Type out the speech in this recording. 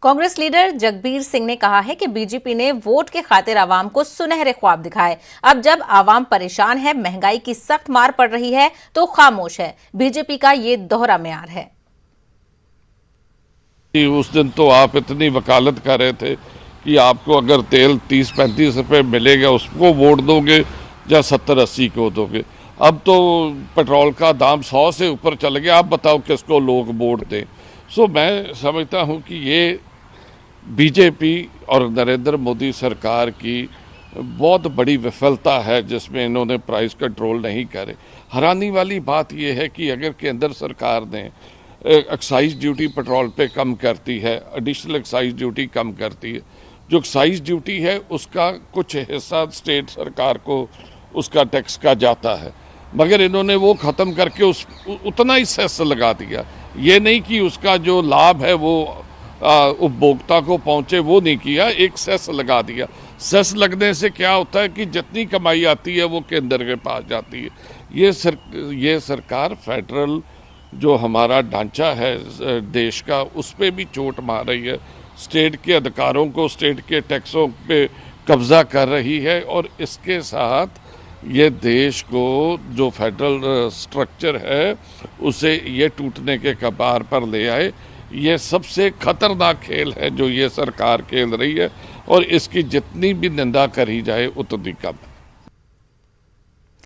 Congress leader Jagbir Singh ने कहा है कि बीजेपी ने वोट के खातिर आवाम को सुनहरे ख्वाब दिखाए। अब जब आवाम परेशान है, महंगाई की सख्त मार पड़ रही है, तो खामोश है। बीजेपी का ये दोहरा म्यार है। उस दिन तो आप इतनी वकालत कर रहे थे कि आपको अगर तेल 30-35 रुपए मिलेगा उसको वोट दोगे या 70-80 को दोगे। अब तो पेट्रोल का दाम 100 से ऊपर चल गया, आप बताओ किसको लोग वोट दें। सो मैं समझता हूं कि ये बीजेपी और नरेंद्र मोदी सरकार की बहुत बड़ी विफलता है जिसमें इन्होंने प्राइस कंट्रोल नहीं करे। हैरानी वाली बात यह है कि अगर केंद्र सरकार ने एक्साइज ड्यूटी पेट्रोल पे कम करती है, एडिशनल एक्साइज ड्यूटी कम करती है, जो एक्साइज ड्यूटी है उसका कुछ हिस्सा स्टेट सरकार को उसका टैक्स का जाता है, मगर इन्होंने वो ख़त्म करके उतना ही सेस लगा दिया। ये नहीं कि उसका जो लाभ है वो उपभोक्ता को पहुंचे, वो नहीं किया, एक सेस लगा दिया। सेस लगने से क्या होता है कि जितनी कमाई आती है वो केंद्र के पास जाती है। ये सरकार फेडरल जो हमारा ढांचा है देश का, उस पर भी चोट मार रही है। स्टेट के अधिकारों को, स्टेट के टैक्सों पे कब्जा कर रही है और इसके साथ ये देश को जो फेडरल स्ट्रक्चर है उसे ये टूटने के कगार पर ले आए। ये सबसे खतरनाक खेल है जो ये सरकार खेल रही है और इसकी जितनी भी निंदा करी जाए उतनी कम है।